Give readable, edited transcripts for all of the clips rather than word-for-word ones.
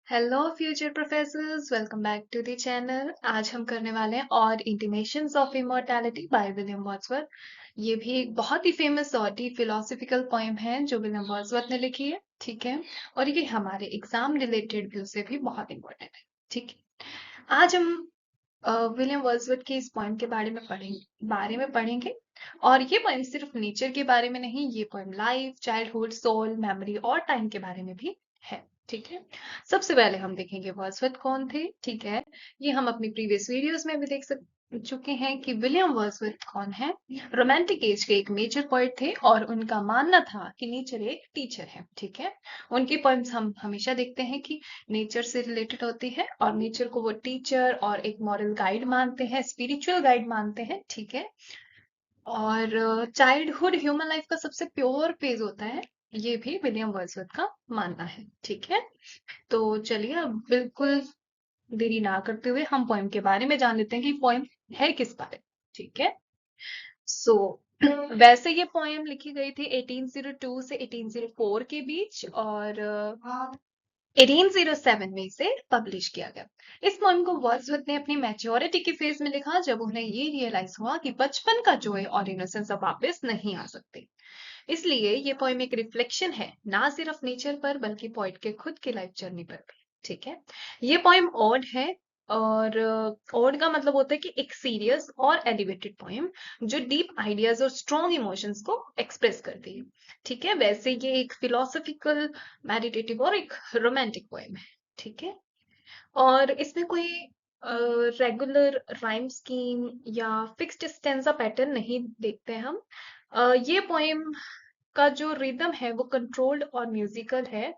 Hello future professors, welcome back to the channel. आज हम करने वाले हैं ode intimations of immortality by William Wordsworth. ये भी एक बहुत ही फेमस और डीप फिलोसॉफिकल पोएम है जो विलियम वर्ड्सवर्थ ने लिखी है। ठीक है, और ये हमारे एग्जाम रिलेटेड व्यू से भी बहुत इंपॉर्टेंट है। ठीक है, आज हम विलियम वर्ड्सवर्थ की इस पोएम के बारे में पढ़ेंगे। और ये पोएम सिर्फ नेचर के बारे में नहीं, ये poem life, childhood, soul, memory और टाइम के बारे में भी है। ठीक है, सबसे पहले हम देखेंगे वर्ड्सवर्थ कौन थे। ठीक है, ये हम अपनी प्रीवियस वीडियोस में भी देख चुके हैं कि विलियम वर्ड्सवर्थ कौन है। रोमांटिक एज के एक नेचर पोएट थे और उनका मानना था कि नेचर एक टीचर है। ठीक है, उनकी पोएम्स हम हमेशा देखते हैं कि नेचर से रिलेटेड होती है और नेचर को वो टीचर और एक मॉरल गाइड मानते हैं, स्पिरिचुअल गाइड मानते हैं। ठीक है, और चाइल्डहुड ह्यूमन लाइफ का सबसे प्योर फेज होता है, ये भी विलियम वर्ड्सवर्थ का मानना है। ठीक है, तो चलिए अब बिल्कुल देरी ना करते हुए हम पोएम के बारे में जान लेते हैं कि पोएम है किस बारे में। ठीक है, सो वैसे ये पोएम लिखी गई थी 1802 से 1804 के बीच और 1807 में इसे पब्लिश किया गया। इस पोएम को वर्ड्सवर्थ ने अपनी मैच्योरिटी के फेज में लिखा जब उन्हें ये रियलाइज हुआ कि बचपन का जॉय और इनोसेंस अब वापस नहीं आ सकते। इसलिए ये पोएम एक रिफ्लेक्शन है, ना सिर्फ नेचर पर बल्कि पोइट के खुद की लाइफ जर्नी पर भी। ठीक है, ये पोएम ओड है और ओड का मतलब होता है कि एक सीरियस और एलिवेटेड पोएम जो डीप आइडियाज और स्ट्रॉन्ग इमोशंस को एक्सप्रेस करती है। ठीक है, वैसे ये एक फिलोसॉफिकल, मेडिटेटिव और एक रोमांटिक पोएम है। ठीक है, और इसमें कोई रेगुलर राइम स्कीम या फिक्स्ड स्टेंजा पैटर्न नहीं देखते हम। ये पोएम का जो रिदम है वो कंट्रोल्ड और म्यूजिकल है।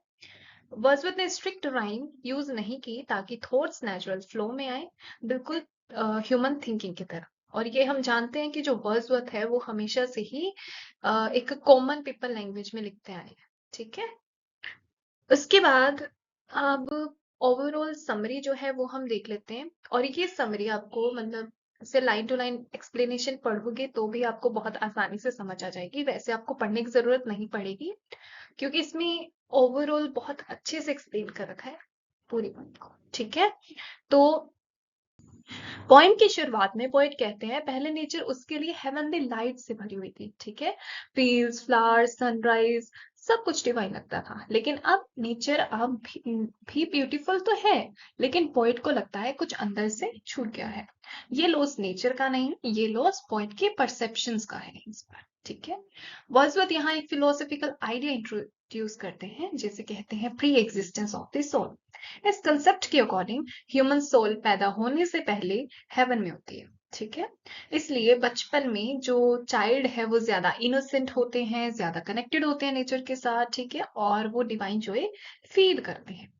वर्dsworth ने स्ट्रिक्ट राइम यूज नहीं की ताकि थॉट्स नेचुरल फ्लो में आए, बिल्कुल ह्यूमन थिंकिंग की तरह। और ये हम जानते हैं कि जो वर्dsworth है वो हमेशा से ही एक कॉमन पीपल लैंग्वेज में लिखते आए हैं। ठीक है, उसके बाद अब ओवरऑल समरी जो है वो हम देख लेते हैं। और ये समरी आपको मतलब से लाइन टू लाइन एक्सप्लेनेशन पढ़ोगे तो भी आपको बहुत आसानी से समझ आ जाएगी। वैसे आपको पढ़ने की जरूरत नहीं पड़ेगी क्योंकि इसमें ओवरऑल बहुत अच्छे से एक्सप्लेन कर रखा है पूरी बात को। ठीक है, तो पोएम की शुरुआत में पोएट कहते हैं पहले नेचर उसके लिए हेवनली लाइट से भरी हुई थी। ठीक है, फील्ड्स, फ्लावर्स, सनराइज, सब कुछ डिवाइन लगता था। लेकिन अब नेचर अब भी ब्यूटीफुल तो है, लेकिन पोएट को लगता है कुछ अंदर से छूट गया है। ये लॉस नेचर का नहीं, ये लॉस पोएट के परसेप्शंस का है इस पर। ठीक है, वर्ड्सवर्थ यहाँ एक फिलोसॉफिकल आइडिया इंट्रोड्यूस करते हैं जिसे कहते हैं pre existence of the soul. इस कंसेप्ट के अकॉर्डिंग ह्यूमन सोल पैदा होने से पहले हेवन में होती है। ठीक है, इसलिए बचपन में जो चाइल्ड है वो ज्यादा इनोसेंट होते हैं, ज्यादा कनेक्टेड होते हैं नेचर के साथ। ठीक है, और वो डिवाइन जॉय फील करते हैं।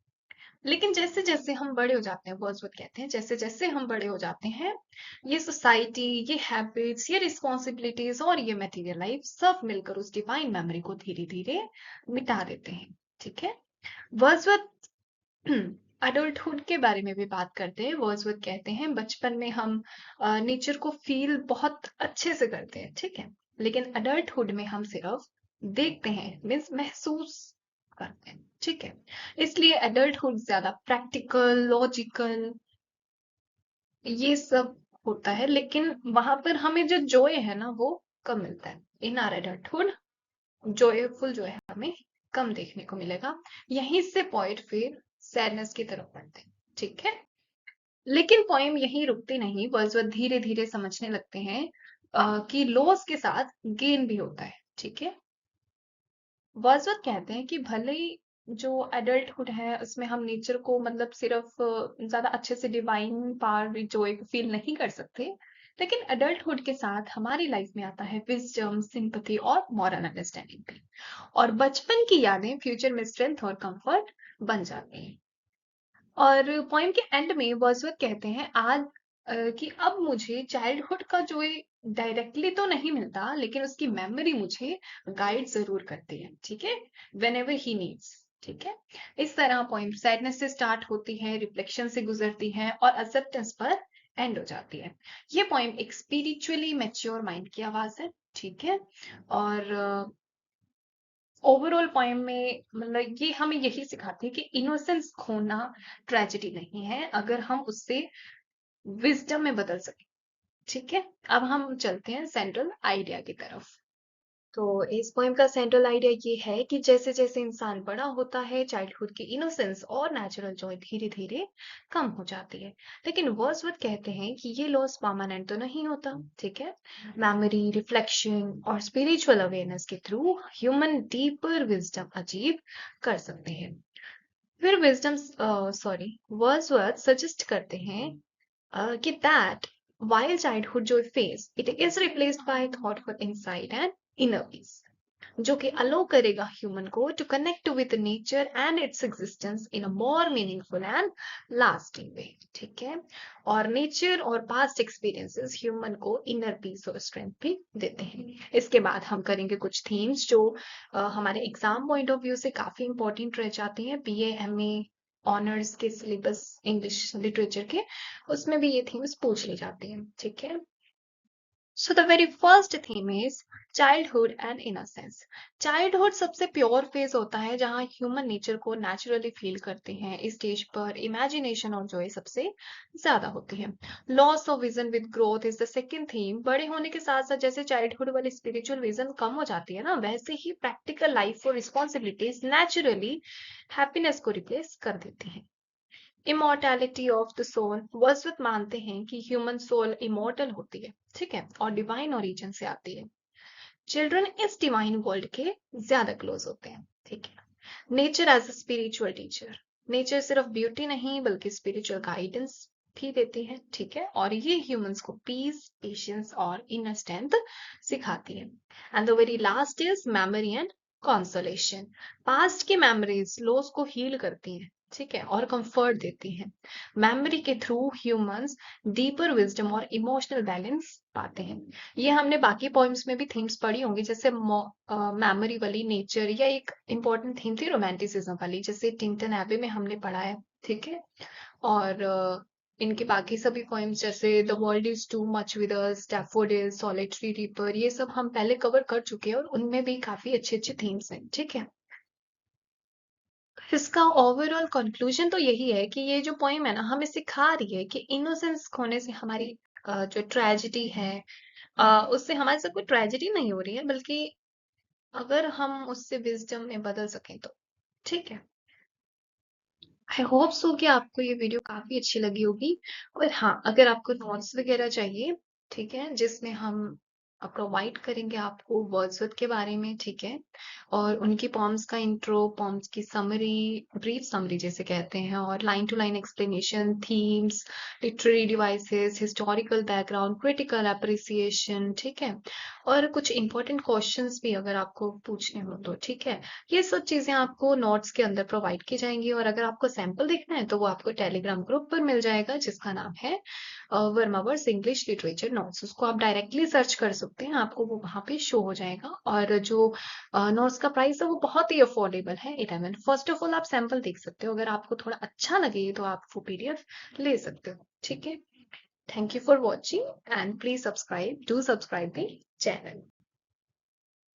लेकिन जैसे जैसे हम बड़े हो जाते हैं, वर्ड्सवर्थ कहते हैं जैसे जैसे हम बड़े हो जाते हैं, ये सोसाइटी, ये हैबिट्स, ये रिस्पॉन्सिबिलिटीज और ये मटेरियल लाइफ सब मिलकर उस डिवाइन मेमोरी को धीरे धीरे मिटा देते हैं। ठीक है, वर्ड्सवर्थ अडल्टहुड के बारे में भी बात करते हैं। वर्ड्सवर्थ कहते हैं बचपन में हम नेचर को फील बहुत अच्छे से करते हैं। ठीक है, लेकिन अडल्टहुड में हम सिर्फ देखते हैं, मीन्स महसूस करते हैं। ठीक है, इसलिए अडल्टहुड ज्यादा प्रैक्टिकल, लॉजिकल, ये सब होता है, लेकिन वहां पर हमें जो जॉय है ना वो कम मिलता है। इन आर एडल्टहुड जॉयफुल जो है हमें कम देखने को मिलेगा। यहीं से पॉइंट फिर सैडनेस की तरफ बढ़ते हैं। ठीक है, लेकिन पोएम यहीं रुकती नहीं। वर्dsworth धीरे धीरे समझने लगते हैं कि लॉस के साथ गेन भी होता है। ठीक है, वर्dsworth कहते हैं कि भले ही जो एडल्टहुड है उसमें हम नेचर को मतलब सिर्फ ज्यादा अच्छे से डिवाइन पावर जॉय फील नहीं कर सकते, लेकिन एडल्टहुड के साथ हमारी लाइफ में आता है विजडम, सिंपैथी और मॉरल अंडरस्टैंडिंग भी। और बचपन की यादें फ्यूचर में स्ट्रेंथ और कंफर्ट बन जाती हैं। और पोएम के एंड में वर्dsworth कहते हैं आज कि अब मुझे चाइल्डहुड का जो डायरेक्टली तो नहीं मिलता, लेकिन उसकी मेमोरी मुझे गाइड जरूर करती है। ठीक है, वेन एवर ही नीड्स। ठीक है, इस तरह पोएम सैडनेस से स्टार्ट होती है, रिफ्लेक्शन से गुजरती है और एक्सेप्टेंस पर एंड हो जाती है। ये पोएम एक स्पिरिचुअली मैच्योर माइंड की आवाज है। ठीक है, और ओवरऑल पोएम में मतलब ये हमें यही सिखाती है कि इनोसेंस खोना ट्रेजेडी नहीं है अगर हम उससे विजडम में बदल सके। ठीक है, अब हम चलते हैं सेंट्रल आइडिया की तरफ। तो इस पोएम का सेंट्रल आइडिया ये है कि जैसे जैसे इंसान बड़ा होता है चाइल्डहुड की इनोसेंस और नेचुरल जॉय धीरे धीरे कम हो जाती है। लेकिन वर्ड्सवर्थ कहते हैं कि ये लॉस परमानेंट तो नहीं होता। ठीक है, मेमोरी, रिफ्लेक्शन और स्पिरिचुअल अवेयरनेस के through human deeper wisdom achieve कर सकते हैं। फिर विजडम वर्ड्सवर्थ सजेस्ट करते हैं कि that while childhood joy fades, it is replaced by thoughtful insight and inner peace, जो कि अलो करेगा ह्यूमन को to connect with nature and its existence in a more meaningful and lasting way. ठीक है, और नेचर और पास्ट एक्सपीरियंसेस ह्यूमन को inner peace और स्ट्रेंथ भी देते हैं। इसके बाद हम करेंगे कुछ थीम्स जो हमारे एग्जाम पॉइंट ऑफ व्यू से काफी इंपॉर्टेंट रह जाती हैं। बीए, एमए ऑनर्स के सिलेबस इंग्लिश लिटरेचर के, उसमें भी ये थीम्स पूछ ली जाती हैं। ठीक है, so the very first theme is childhood and innocence. Childhood सबसे प्योर फेज होता है जहां ह्यूमन नेचर को नेचुरली फील करते हैं। इस स्टेज पर इमेजिनेशन और जॉय सबसे ज्यादा होती है। Loss of vision with growth is the second theme. बड़े होने के साथ साथ जैसे चाइल्डहुड वाली स्पिरिचुअल विजन कम हो जाती है ना, वैसे ही प्रैक्टिकल लाइफ और रिस्पॉन्सिबिलिटीज नेचुरली हैप्पीनेस को रिप्लेस कर देती हैं। इमोर्टैलिटी ऑफ द सोल, वर्dsworth मानते हैं कि ह्यूमन सोल इमोर्टल होती है। ठीक है, और डिवाइन ओरिजिन से आती है। चिल्ड्रन इस डिवाइन वर्ल्ड के ज्यादा क्लोज होते हैं। ठीक है, nature as a spiritual teacher, nature सिर्फ ब्यूटी नहीं बल्कि स्पिरिचुअल गाइडेंस भी देती है। ठीक है, और ये ह्यूमंस को पीस, पेशेंस और इनर स्ट्रेंथ सिखाती है। And the very last is memory and consolation. Past की मेमोरीज लॉस को हील करती हैं। ठीक है, और कंफर्ट देती हैं। मेमोरी के थ्रू ह्यूमंस डीपर विजडम और इमोशनल बैलेंस पाते हैं। ये हमने बाकी पोइम्स में भी थीम्स पढ़ी होंगी, जैसे मेमोरी वाली नेचर, या एक इंपॉर्टेंट थीम थी रोमांटिसिज्म वाली, जैसे टिंटन एबे में हमने पढ़ा है। ठीक है, और इनके बाकी सभी पोइम्स जैसे the world is too much with us, daffodil, solitary reaper, ये सब हम पहले कवर कर चुके हैं और उनमें भी काफी अच्छे अच्छे थीम्स हैं। ठीक है, इसका ओवरऑल कंक्लूजन तो यही है कि ये जो पोइम है ना, हमें सिखा रही है कि इनोसेंस खोने से हमारी जो ट्रेजेडी है, उससे हमारे साथ कोई ट्रेजेडी नहीं हो रही है, बल्कि अगर हम उससे विजडम में बदल सकें तो। ठीक है, आई होप सो कि आपको ये वीडियो काफी अच्छी लगी होगी। और हाँ, अगर आपको नोट्स वगैरह चाहिए, ठीक है, जिसमें हम प्रोवाइड करेंगे आपको वर्ड्सवर्थ के बारे में। ठीक है, और उनकी पॉम्स का इंट्रो, पॉम्स की समरी, ब्रीफ समरी जैसे कहते हैं, और line to line explanation, themes, literary devices, historical background, critical appreciation. ठीक है, और कुछ इंपॉर्टेंट क्वेश्चंस भी अगर आपको पूछने हो तो। ठीक है, ये सब चीजें आपको नोट्स के अंदर प्रोवाइड की जाएंगी। और अगर आपको सैंपल देखना है तो वो आपको टेलीग्राम ग्रुप पर मिल जाएगा, जिसका नाम है वर्मावर्स इंग्लिश लिटरेचर नोट्स। उसको आप डायरेक्टली सर्च कर सकते हैं, आपको वो वहां पे शो हो जाएगा। और जो नोट्स का प्राइस है वो बहुत ही अफोर्डेबल है, 11। फर्स्ट ऑफ ऑल आप सैंपल देख सकते हो, अगर आपको थोड़ा अच्छा लगे तो आप वो पीडीएफ ले सकते हो। ठीक है, thank you for watching and please subscribe, do subscribe the channel.